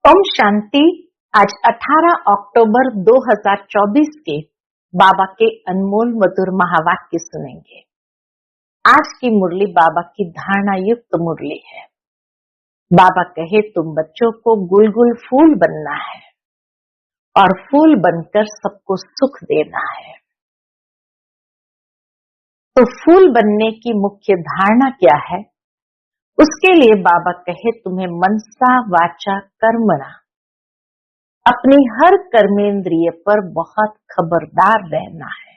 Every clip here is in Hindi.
ओम शांति। आज 18 अक्टूबर 2024 के बाबा के अनमोल मधुर महावाक्य सुनेंगे। आज की मुरली बाबा की धारणा युक्त मुरली है। बाबा कहे तुम बच्चों को गुलगुल फूल बनना है और फूल बनकर सबको सुख देना है। तो फूल बनने की मुख्य धारणा क्या है? उसके लिए बाबा कहे तुम्हें मनसा वाचा कर्मणा, अपनी हर कर्मेंद्रिय पर बहुत खबरदार रहना है।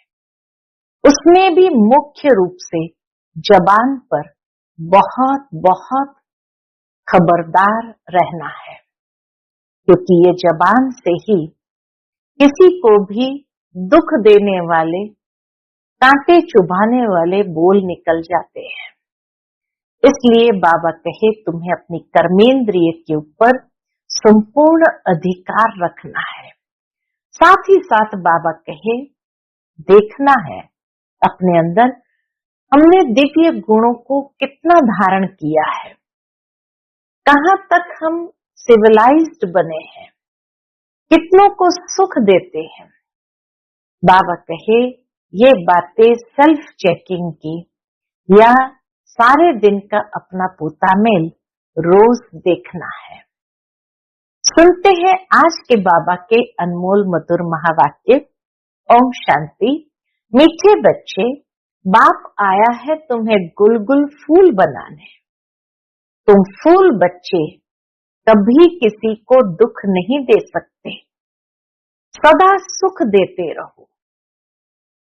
उसमें भी मुख्य रूप से जबान पर बहुत बहुत खबरदार रहना है, क्योंकि ये जबान से ही किसी को भी दुख देने वाले, कांटे चुभाने वाले बोल निकल जाते हैं। इसलिए बाबा कहे तुम्हें अपनी कर्मेंद्रिय के ऊपर संपूर्ण अधिकार रखना है। साथ ही साथ बाबा कहे देखना है अपने अंदर हमने दिव्य गुणों को कितना धारण किया है, कहां तक हम सिविलाइज्ड बने हैं, कितनों को सुख देते हैं। बाबा कहे ये बातें सेल्फ चेकिंग की या सारे दिन का अपना पोतामेल रोज देखना है। सुनते हैं आज के बाबा के अनमोल मधुर महावाक्य। ओम शांति। मीठे बच्चे, बाप आया है तुम्हें गुलगुल फूल बनाने। तुम फूल बच्चे कभी किसी को दुख नहीं दे सकते, सदा सुख देते रहो।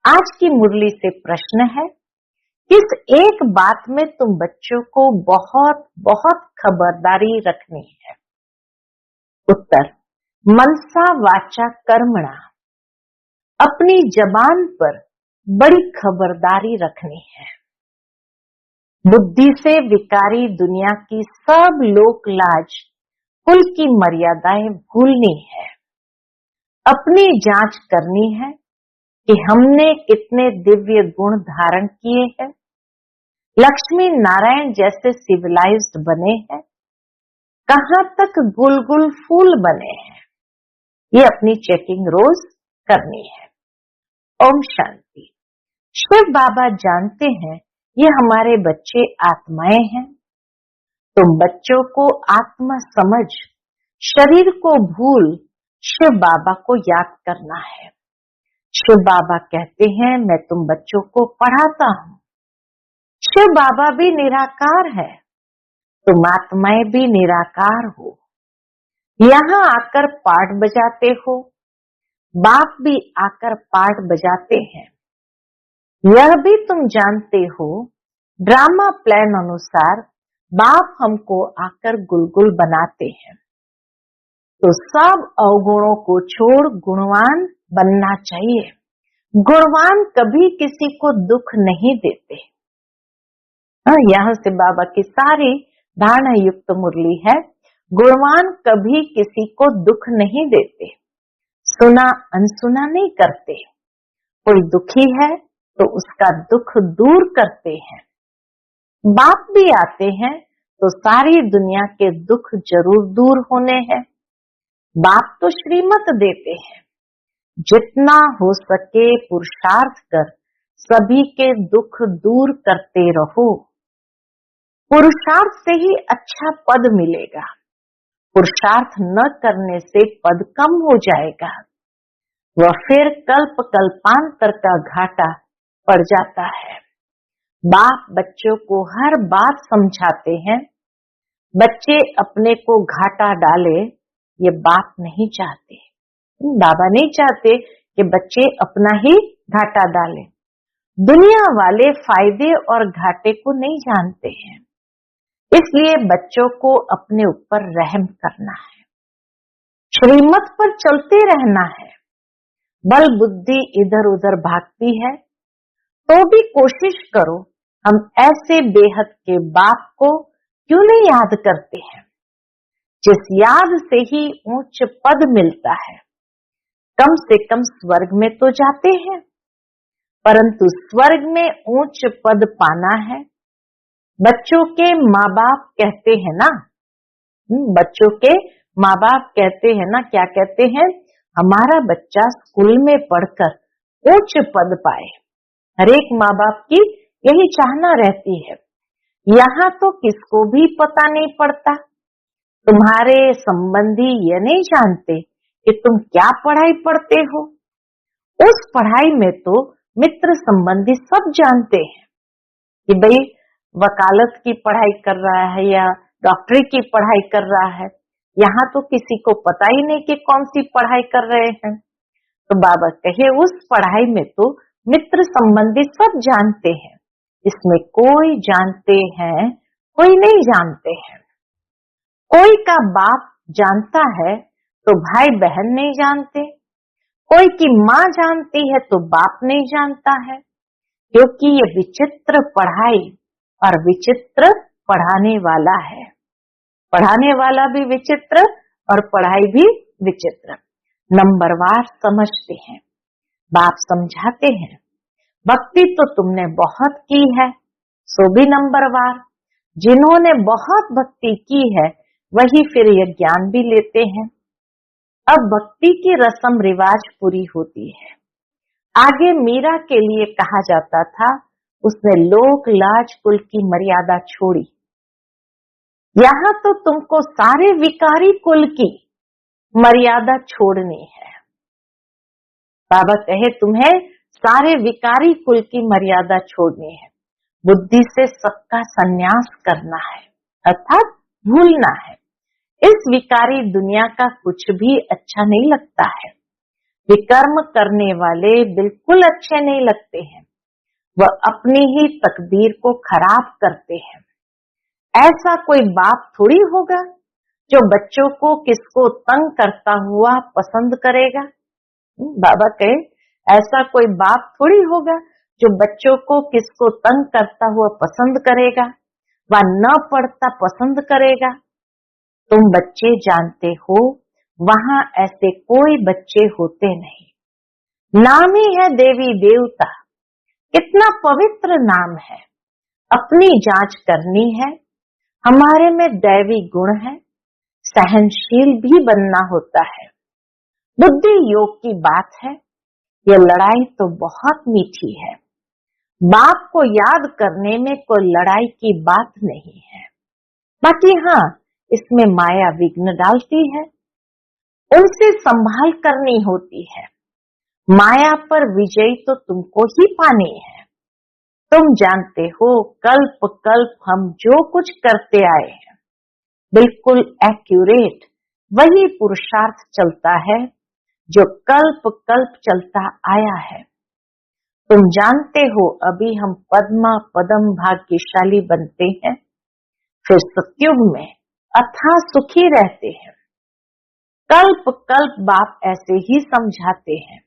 आज की मुरली से प्रश्न है, किस एक बात में तुम बच्चों को बहुत बहुत खबरदारी रखनी है? उत्तर, मनसा वाचा कर्मणा, अपनी जबान पर बड़ी खबरदारी रखनी है। बुद्धि से विकारी दुनिया की सब लोक लाज, कुल की मर्यादाएं भूलनी है। अपनी जांच करनी है कि हमने कितने दिव्य गुण धारण किए हैं, लक्ष्मी नारायण जैसे सिविलाइज्ड बने हैं, कहां तक गुलगुल फूल बने हैं। ये अपनी चेकिंग रोज करनी है। ओम शांति। शिव बाबा जानते हैं ये हमारे बच्चे आत्माएं हैं। तुम बच्चों को आत्मा समझ, शरीर को भूल शिव बाबा को याद करना है। शिव बाबा कहते हैं मैं तुम बच्चों को पढ़ाता हूं। शिव बाबा भी निराकार है, तुम आत्माएं भी निराकार हो। यहाँ आकर पाठ बजाते हो, बाप भी आकर पाठ बजाते हैं। यह भी तुम जानते हो ड्रामा प्लान अनुसार बाप हमको आकर गुलगुल बनाते हैं। तो सब अवगुणों को छोड़ गुणवान बनना चाहिए। गुणवान कभी किसी को दुख नहीं देते। यहाँ से बाबा की सारी धारणा युक्त मुरली है। गुणवान कभी किसी को दुख नहीं देते, सुना अनसुना नहीं करते। कोई दुखी है तो उसका दुख दूर करते हैं। बाप भी आते हैं तो सारी दुनिया के दुख जरूर दूर होने हैं। बाप तो श्रीमत देते हैं, जितना हो सके पुरुषार्थ कर सभी के दुख दूर करते रहो। पुरुषार्थ से ही अच्छा पद मिलेगा, पुरुषार्थ न करने से पद कम हो जाएगा, वह फिर कल्प कल्पांतर का घाटा पड़ जाता है। बाप बच्चों को हर बात समझाते हैं। बच्चे अपने को घाटा डाले ये बाप नहीं चाहते। बाबा नहीं चाहते कि बच्चे अपना ही घाटा डालें। दुनिया वाले फायदे और घाटे को नहीं जानते हैं, इसलिए बच्चों को अपने ऊपर रहम करना है, श्रीमत पर चलते रहना है। बल बुद्धि इधर उधर भागती है तो भी कोशिश करो हम ऐसे बेहद के बाप को क्यों नहीं याद करते हैं, जिस याद से ही ऊंच पद मिलता है। कम से कम स्वर्ग में तो जाते हैं, परंतु स्वर्ग में ऊंच पद पाना है। बच्चों के माँ बाप कहते हैं ना, बच्चों के माँ बाप कहते हैं ना, क्या कहते हैं, हमारा बच्चा स्कूल में पढ़कर उच्च पद पाए। हर एक माँ बाप की यही चाहना रहती है। यहाँ तो किसको भी पता नहीं पड़ता, तुम्हारे संबंधी ये नहीं जानते कि तुम क्या पढ़ाई पढ़ते हो। उस पढ़ाई में तो मित्र संबंधी सब जानते हैं कि भाई वकालत की पढ़ाई कर रहा है या डॉक्टरी की पढ़ाई कर रहा है। यहाँ तो किसी को पता ही नहीं कि कौन सी पढ़ाई कर रहे हैं। तो बाबा कहे उस पढ़ाई में तो मित्र संबंधी सब जानते हैं, इसमें कोई जानते हैं कोई नहीं जानते हैं। कोई का बाप जानता है तो भाई बहन नहीं जानते, कोई की माँ जानती है तो बाप नहीं जानता है, क्योंकि ये विचित्र पढ़ाई और विचित्र पढ़ाने वाला है। पढ़ाने वाला भी विचित्र और पढ़ाई भी विचित्र। नंबरवार समझते हैं, बाप समझाते हैं भक्ति तो तुमने बहुत की है सो भी नंबरवार। जिन्होंने बहुत भक्ति की है वही फिर ये ज्ञान भी लेते हैं। अब भक्ति की रस्म रिवाज पूरी होती है। आगे मीरा के लिए कहा जाता था, उसने लोक लाज कुल की मर्यादा छोड़ी। यहाँ तो तुमको सारे विकारी कुल की मर्यादा छोड़नी है। बाबा कहे तुम्हें सारे विकारी कुल की मर्यादा छोड़नी है, बुद्धि से सबका संन्यास करना है, अर्थात भूलना है। इस विकारी दुनिया का कुछ भी अच्छा नहीं लगता है। विकर्म करने वाले बिल्कुल अच्छे नहीं लगते हैं, वह अपनी ही तकदीर को खराब करते हैं। ऐसा कोई बाप थोड़ी होगा जो बच्चों को किसको तंग करता हुआ पसंद करेगा। बाबा कहे ऐसा कोई बाप थोड़ी होगा जो बच्चों को किसको तंग करता हुआ पसंद करेगा व न पढ़ता पसंद करेगा। तुम बच्चे जानते हो वहां ऐसे कोई बच्चे होते नहीं। नाम ही है देवी देवता, कितना पवित्र नाम है। अपनी जांच करनी है, हमारे में दैवी गुण है, सहनशील भी बनना होता है। बुद्धि योग की बात है, यह लड़ाई तो बहुत मीठी है। बाप को याद करने में कोई लड़ाई की बात नहीं है। बाकी हाँ, इसमें माया विघ्न डालती है, उनसे संभाल करनी होती है। माया पर विजय तो तुमको ही पानी है। तुम जानते हो कल्प कल्प हम जो कुछ करते आए हैं बिल्कुल एक्यूरेट वही पुरुषार्थ चलता है जो कल्प कल्प चलता आया है। तुम जानते हो अभी हम पद्मा पदम भाग्यशाली बनते हैं, फिर सतयुग में अथाह सुखी रहते हैं। कल्प कल्प बाप ऐसे ही समझाते हैं,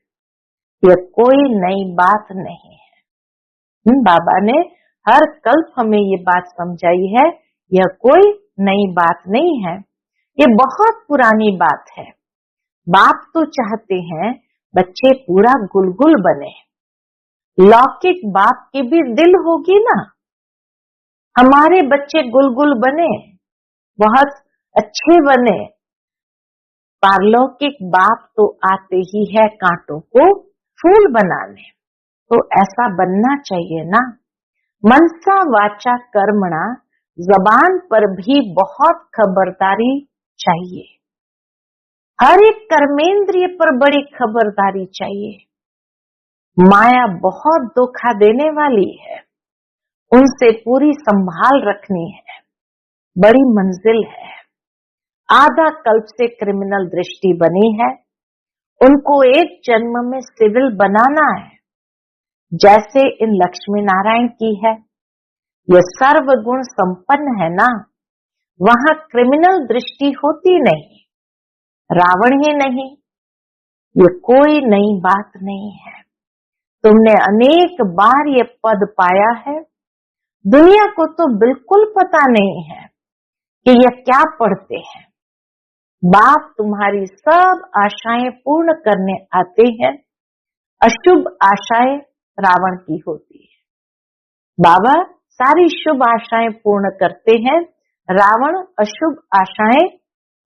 यह कोई नई बात नहीं है। बाबा ने हर कल्प हमें ये बात समझाई है, यह कोई नई बात नहीं है, ये बहुत पुरानी बात है। बाप तो चाहते हैं बच्चे पूरा गुलगुल बने। लौकिक बाप की भी दिल होगी ना, हमारे बच्चे गुलगुल बने, बहुत अच्छे बने। पारलौकिक बाप तो आते ही है कांटों को फूल बनाने, तो ऐसा बनना चाहिए ना। मनसा वाचा कर्मणा, जबान पर भी बहुत खबरदारी चाहिए। हर एक कर्मेंद्रिय पर बड़ी खबरदारी चाहिए। माया बहुत धोखा देने वाली है, उनसे पूरी संभाल रखनी है, बड़ी मंजिल है। आधा कल्प से क्रिमिनल दृष्टि बनी है, उनको एक जन्म में सिविल बनाना है, जैसे इन लक्ष्मी नारायण की है। यह सर्वगुण संपन्न है ना, वहां क्रिमिनल दृष्टि होती नहीं, रावण ही नहीं। ये कोई नई बात नहीं है, तुमने अनेक बार ये पद पाया है। दुनिया को तो बिल्कुल पता नहीं है कि यह क्या पढ़ते हैं। बाप तुम्हारी सब आशाएं पूर्ण करने आते हैं। अशुभ आशाएं रावण की होती है, बाबा सारी शुभ आशाएं पूर्ण करते हैं, रावण अशुभ आशाएं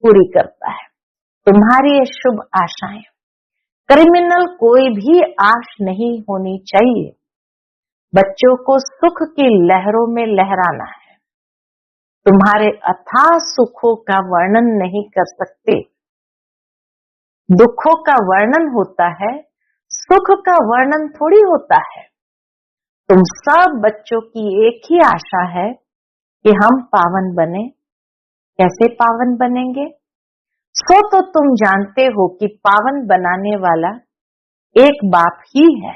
पूरी करता है। तुम्हारी ये शुभ आशाएं, क्रिमिनल कोई भी आश नहीं होनी चाहिए। बच्चों को सुख की लहरों में लहराना है। तुम्हारे अथाह सुखों का वर्णन नहीं कर सकते। दुखों का वर्णन होता है, सुख का वर्णन थोड़ी होता है। तुम सब बच्चों की एक ही आशा है कि हम पावन बने। कैसे पावन बनेंगे? सो तो तुम जानते हो कि पावन बनाने वाला एक बाप ही है।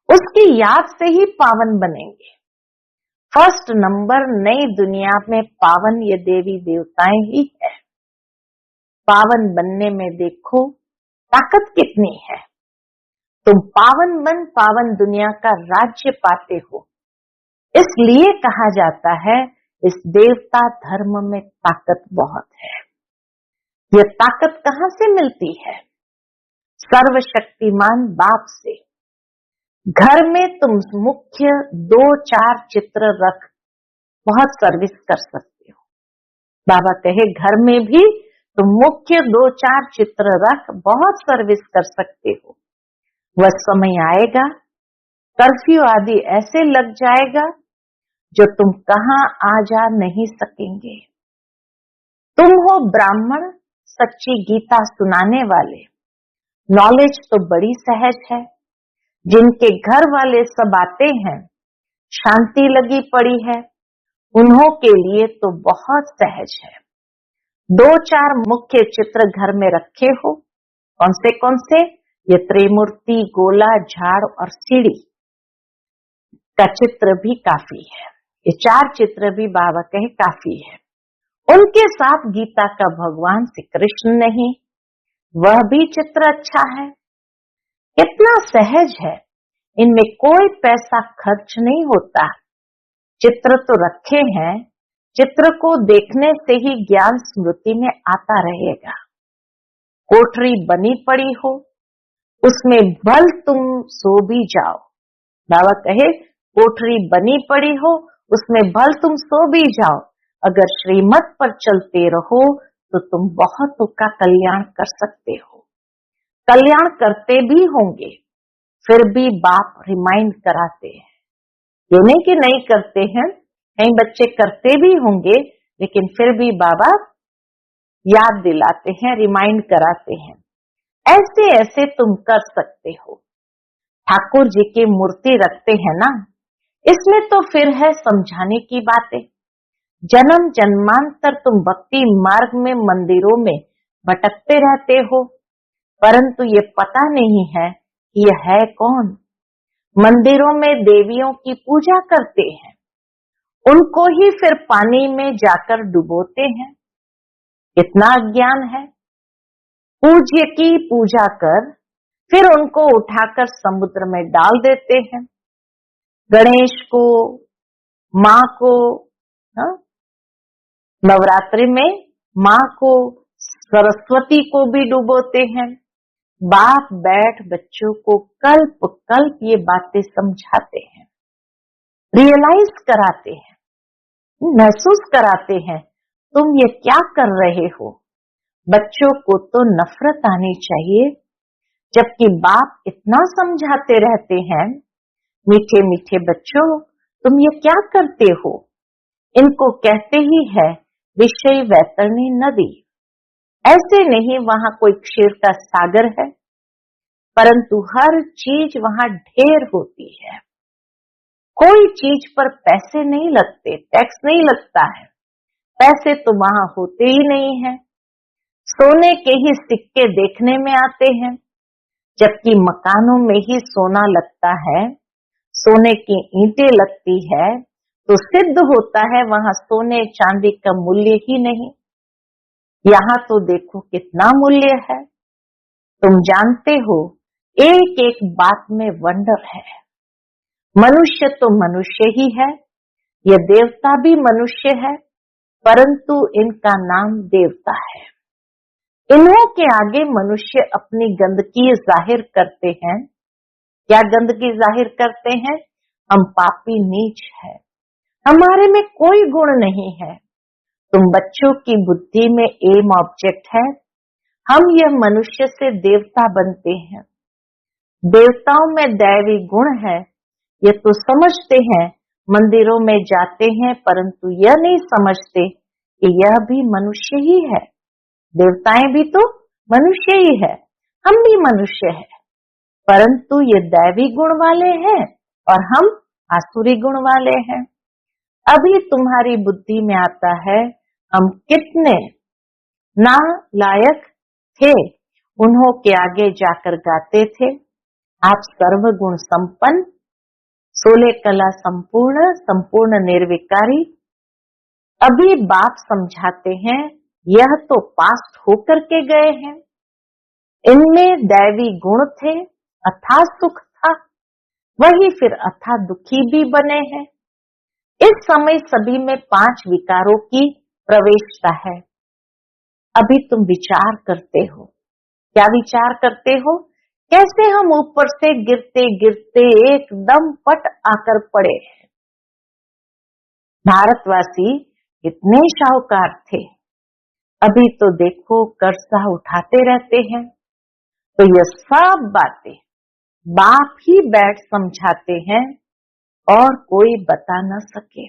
उसकी याद से ही पावन बनेंगे। फर्स्ट नंबर नई दुनिया में पावन ये देवी देवताएं ही है। पावन बनने में देखो ताकत कितनी है। तुम पावन बन पावन दुनिया का राज्य पाते हो। इसलिए कहा जाता है इस देवता धर्म में ताकत बहुत है। यह ताकत कहां से मिलती है? सर्वशक्तिमान बाप से। घर में तुम मुख्य 2-4 चित्र रख बहुत सर्विस कर सकते हो। बाबा कहे घर में भी तुम मुख्य 2-4 चित्र रख बहुत सर्विस कर सकते हो। वह समय आएगा, कर्फ्यू आदि ऐसे लग जाएगा जो तुम कहां आ जा नहीं सकेंगे। तुम हो ब्राह्मण, सच्ची गीता सुनाने वाले। नॉलेज तो बड़ी सहज है। जिनके घर वाले सब आते हैं, शांति लगी पड़ी है, उन्हों के लिए तो बहुत सहज है। 2-4 मुख्य चित्र घर में रखे हो। कौन से? ये त्रिमूर्ति, गोला, झाड़ और सीढ़ी का चित्र भी काफी है। ये 4 चित्र भी बाबा कहे काफी है। उनके साथ गीता का भगवान श्री कृष्ण नहीं, वह भी चित्र अच्छा है। कितना सहज है। इनमें कोई पैसा खर्च नहीं होता। चित्र तो रखे हैं, चित्र को देखने से ही ज्ञान स्मृति में आता रहेगा। कोठरी बनी पड़ी हो, उसमें भल तुम सो भी जाओ। बाबा कहे कोठरी बनी पड़ी हो, उसमें भल तुम सो भी जाओ। अगर श्रीमत पर चलते रहो तो तुम बहुतों का कल्याण कर सकते हो। कल्याण करते भी होंगे, फिर भी बाप रिमाइंड कराते हैं। ये नहीं कि नहीं करते हैं, कई बच्चे करते भी होंगे, लेकिन फिर भी बाबा याद दिलाते हैं, रिमाइंड कराते हैं। ऐसे ऐसे तुम कर सकते हो। ठाकुर जी की मूर्ति रखते हैं ना, इसमें तो फिर है समझाने की बातें। जन्म जन्मांतर तुम भक्ति मार्ग में मंदिरों में भटकते रहते हो, परंतु ये पता नहीं है कि यह है कौन। मंदिरों में देवियों की पूजा करते हैं, उनको ही फिर पानी में जाकर डुबोते हैं। कितना अज्ञान है। पूज्य की पूजा कर फिर उनको उठाकर समुद्र में डाल देते हैं। गणेश को, माँ को, नवरात्रि में माँ को, सरस्वती को भी डुबोते हैं। बाप बैठ बच्चों को कल्प कल्प ये बातें समझाते हैं, रियलाइज कराते हैं, महसूस कराते हैं तुम ये क्या कर रहे हो। बच्चों को तो नफरत आनी चाहिए, जबकि बाप इतना समझाते रहते हैं, मीठे मीठे बच्चों तुम ये क्या करते हो। इनको कहते ही है विषय वैतरणी नदी। ऐसे नहीं वहां कोई क्षीर का सागर है, परंतु हर चीज वहां ढेर होती है। कोई चीज पर पैसे नहीं लगते, टैक्स नहीं लगता है। पैसे तो वहां होते ही नहीं है। सोने के ही सिक्के देखने में आते हैं, जबकि मकानों में ही सोना लगता है, सोने की ईंटें लगती है, तो सिद्ध होता है वहां सोने चांदी का मूल्य ही नहीं। यहाँ तो देखो कितना मूल्य है। तुम जानते हो एक एक बात में वंडर है। मनुष्य तो मनुष्य ही है, ये देवता भी मनुष्य है, परंतु इनका नाम देवता है। इन्हों के आगे मनुष्य अपनी गंदगी जाहिर करते हैं। क्या गंदगी जाहिर करते हैं? हम पापी नीच है, हमारे में कोई गुण नहीं है। तुम बच्चों की बुद्धि में एम ऑब्जेक्ट है, हम यह मनुष्य से देवता बनते हैं। देवताओं में दैवी गुण है, ये तो समझते हैं, मंदिरों में जाते हैं, परंतु यह नहीं समझते कि यह भी मनुष्य ही है। देवताएं भी तो मनुष्य ही है, हम भी मनुष्य हैं, परंतु ये दैवी गुण वाले हैं और हम आसुरी गुण वाले हैं। अभी तुम्हारी बुद्धि में आता है हम कितने नालायक थे, उन्हों के आगे जाकर गाते थे आप सर्वगुण संपन्न, 16 कला संपूर्ण, संपूर्ण निर्विकारी। अभी बाप समझाते हैं यह तो पास्ट होकर के गए हैं, इनमें दैवी गुण थे, अथाह सुख था, वही फिर अथाह दुखी भी बने हैं। इस समय सभी में 5 विकारों की प्रवेशता है। अभी तुम विचार करते हो, क्या विचार करते हो? कैसे हम ऊपर से गिरते गिरते एकदम पट आकर पड़े हैं। भारतवासी कितने शाहूकार थे, अभी तो देखो कर्जा उठाते रहते हैं। तो यह सब बातें बाप ही बैठ समझाते हैं और कोई बता न सके।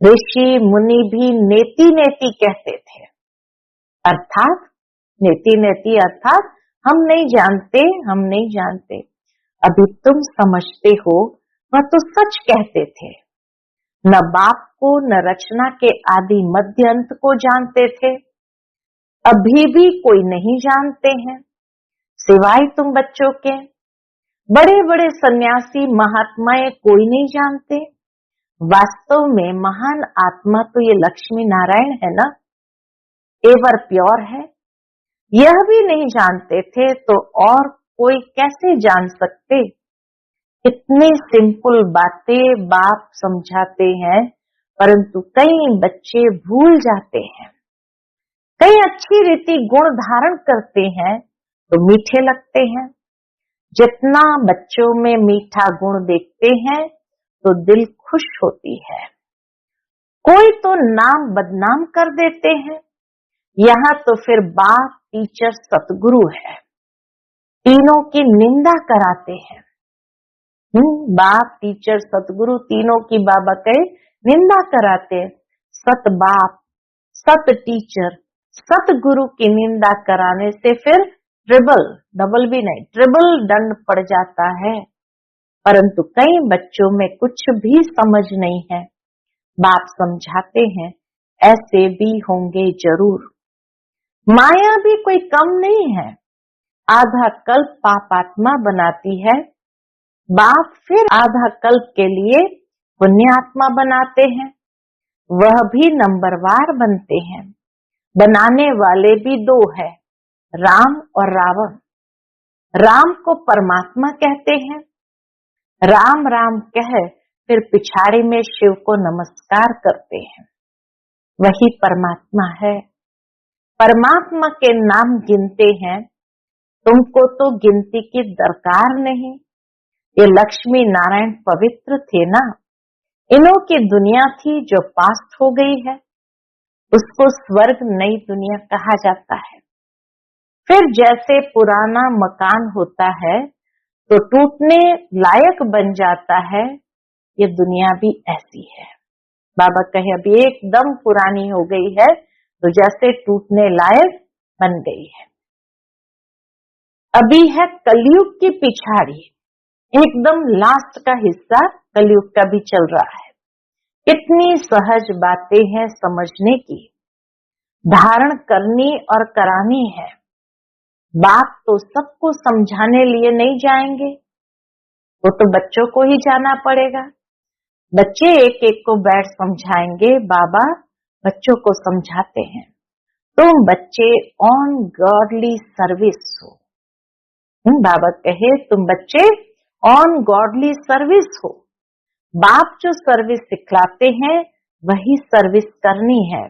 ऋषि मुनि भी नेति नेति कहते थे, अर्थात नेति नेति अर्थात हम नहीं जानते, हम नहीं जानते। अभी तुम समझते हो, वह तो सच कहते थे। न बाप को न रचना के आदि मध्य अंत को जानते थे, अभी भी कोई नहीं जानते हैं सिवाय तुम बच्चों के। बड़े बड़े सन्यासी महात्माएं कोई नहीं जानते। वास्तव में महान आत्मा तो ये लक्ष्मी नारायण है ना, एवर प्योर है, यह भी नहीं जानते थे तो और कोई कैसे जान सकते। कितनी सिंपल बातें बाप समझाते हैं, परंतु कई बच्चे भूल जाते हैं। कई अच्छी रीति गुण धारण करते हैं तो मीठे लगते हैं। जितना बच्चों में मीठा गुण देखते हैं तो दिल खुश होती है। कोई तो नाम बदनाम कर देते हैं, यहाँ तो फिर बाप टीचर सतगुरु है, तीनों की निंदा कराते हैं। बाप टीचर सतगुरु तीनों की बाबा कहे निंदा कराते हैं। सत बाप सत टीचर सतगुरु की निंदा कराने से फिर डबल भी नहीं, ट्रिपल दंड पड़ जाता है। परंतु कई बच्चों में कुछ भी समझ नहीं है। बाप समझाते हैं ऐसे भी होंगे जरूर। माया भी कोई कम नहीं है, आधा कल्प पापात्मा बनाती है, बाप फिर आधा कल्प के लिए पुण्यात्मा बनाते हैं। वह भी नंबरवार बनते हैं। बनाने वाले भी 2 है, राम और रावण। राम को परमात्मा कहते हैं, राम राम कह फिर पिछाड़ी में शिव को नमस्कार करते हैं, वही परमात्मा है। परमात्मा के नाम गिनते हैं, तुमको तो गिनती की दरकार नहीं। ये लक्ष्मी नारायण पवित्र थे ना, इन्हों की दुनिया थी जो पास्ट हो गई है, उसको स्वर्ग नई दुनिया कहा जाता है। फिर जैसे पुराना मकान होता है तो टूटने लायक बन जाता है, ये दुनिया भी ऐसी है। बाबा कहे अभी एकदम पुरानी हो गई है तो जैसे टूटने लायक बन गई है। अभी है कलयुग की पिछाड़ी, एकदम लास्ट का हिस्सा कलयुग का भी चल रहा है। कितनी सहज बातें हैं समझने की, धारण करनी और करानी है। बाप तो सबको समझाने लिए नहीं जाएंगे, वो तो बच्चों को ही जाना पड़ेगा। बच्चे एक एक को बैठ समझाएंगे, बाबा बच्चों को समझाते हैं तुम बच्चे ऑन गॉडली सर्विस हो। बाबा कहे तुम बच्चे ऑन गॉडली सर्विस हो। बाप जो सर्विस सिखलाते हैं वही सर्विस करनी है।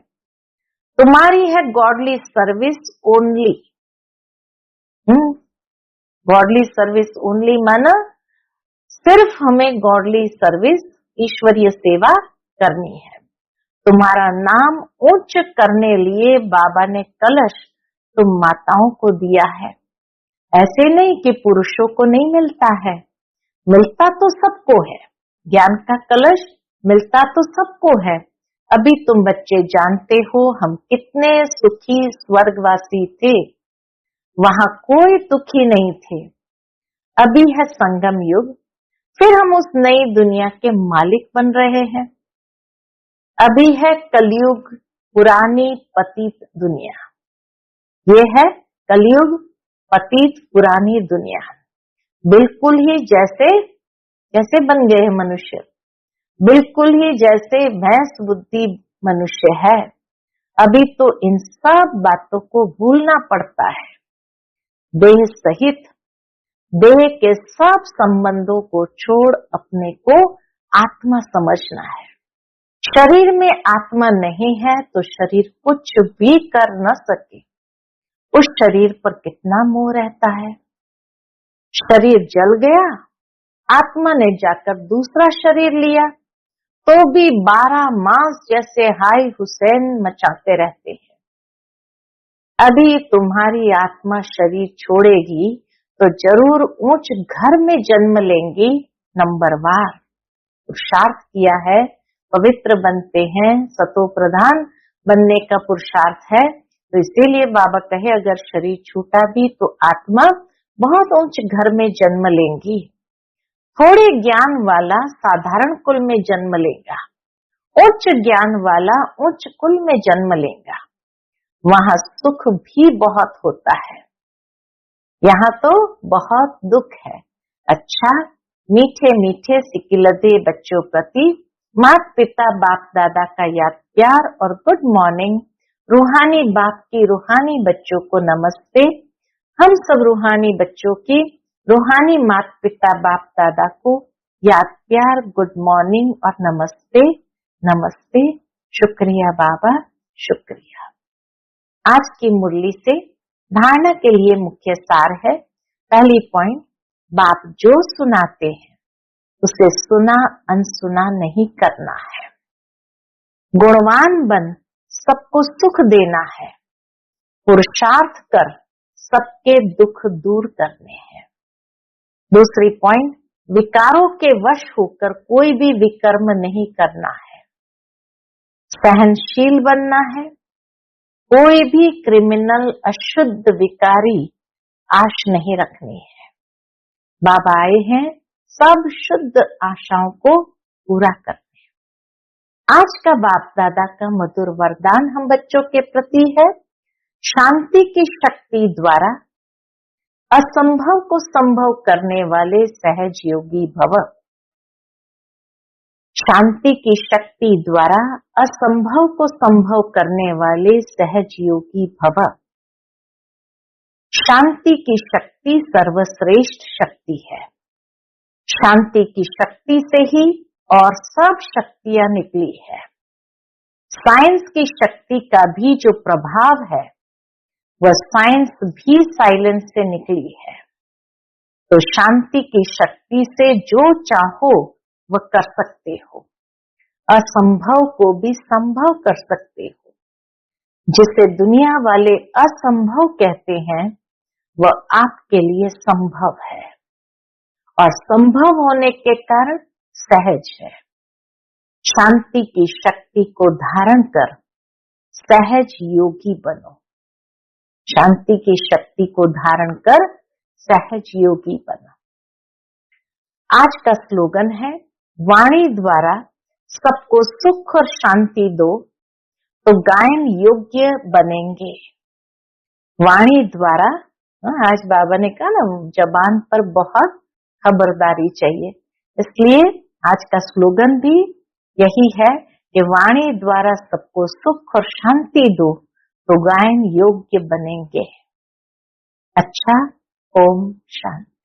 तुम्हारी है godly service only. Godly service only माना सिर्फ हमें गॉडली सर्विस ईश्वरीय सेवा करनी है। तुम्हारा नाम ऊंच करने लिए बाबा ने कलश तुम माताओं को दिया है। ऐसे नहीं कि पुरुषों को नहीं मिलता है, मिलता तो सबको है। ज्ञान का कलश मिलता तो सबको है। अभी तुम बच्चे जानते हो हम कितने सुखी स्वर्गवासी थे, वहां कोई दुखी नहीं थे। अभी है संगम युग, फिर हम उस नई दुनिया के मालिक बन रहे हैं। अभी है कलयुग, पुरानी पतित दुनिया। ये है कलयुग, पतित पुरानी दुनिया। बिल्कुल ही जैसे जैसे बन गए हैं मनुष्य, बिल्कुल ही जैसे भैंस बुद्धि मनुष्य है। अभी तो इन सब बातों को भूलना पड़ता है। देह सहित देह के सब संबंधों को छोड़ अपने को आत्मा समझना है। शरीर में आत्मा नहीं है तो शरीर कुछ भी कर न सके। उस शरीर पर कितना मोह रहता है। शरीर जल गया, आत्मा ने जाकर दूसरा शरीर लिया तो भी 12 मास जैसे हाय हुसैन मचाते रहते हैं। अभी तुम्हारी आत्मा शरीर छोड़ेगी तो जरूर ऊंच घर में जन्म लेंगी। नंबरवार पुरुषार्थ किया है, पवित्र बनते हैं, सतो प्रधान बनने का पुरुषार्थ है। तो इसीलिए बाबा कहे अगर शरीर छूटा भी तो आत्मा बहुत ऊंच घर में जन्म लेंगी। थोड़े ज्ञान वाला साधारण कुल में जन्म लेगा, उच्च ज्ञान वाला उच्च कुल में जन्म लेगा। वहां सुख भी बहुत होता है, यहाँ तो बहुत दुख है। अच्छा, मीठे मीठे सिकिलदे बच्चों प्रति माता पिता बाप दादा का याद प्यार और गुड मॉर्निंग। रूहानी बाप की रूहानी बच्चों को नमस्ते। हम सब रूहानी बच्चों की रूहानी माता पिता बाप दादा को याद प्यार, गुड मॉर्निंग और नमस्ते। नमस्ते, शुक्रिया बाबा, शुक्रिया। आज की मुरली से धारणा के लिए मुख्य सार है। पहली पॉइंट, बाप जो सुनाते हैं उसे सुना अनसुना नहीं करना है। गुणवान बन सबको सुख देना है। पुरुषार्थ कर सबके दुख दूर करने हैं। दूसरी पॉइंट, विकारों के वश होकर कोई भी विकर्म नहीं करना है। सहनशील बनना है। कोई भी क्रिमिनल अशुद्ध विकारी आश नहीं रखनी है। बाबा आए हैं सब शुद्ध आशाओं को पूरा करने। आज का बाप दादा का मधुर वरदान हम बच्चों के प्रति है, शांति की शक्ति द्वारा असंभव को संभव करने वाले सहज योगी भव। शांति की शक्ति द्वारा असंभव को संभव करने वाले सहज योगी भव। शांति की शक्ति सर्वश्रेष्ठ शक्ति है। शांति की शक्ति से ही और सब शक्तियां निकली है। साइंस की शक्ति का भी जो प्रभाव है वह साइंस भी साइलेंस से निकली है। तो शांति की शक्ति से जो चाहो वह कर सकते हो, असंभव को भी संभव कर सकते हो। जिसे दुनिया वाले असंभव कहते हैं वह आपके लिए संभव है और संभव होने के कारण सहज है। शांति की शक्ति को धारण कर सहज योगी बनो। शांति की शक्ति को धारण कर सहज योगी बनो। आज का स्लोगन है, वाणी द्वारा सबको सुख और शांति दो तो गायन योग्य बनेंगे। वाणी द्वारा, आज बाबा ने कहा ना, जबान पर बहुत खबरदारी चाहिए, इसलिए आज का स्लोगन भी यही है कि वाणी द्वारा सबको सुख और शांति दो तो गायन योग्य बनेंगे। अच्छा, ओम शांति।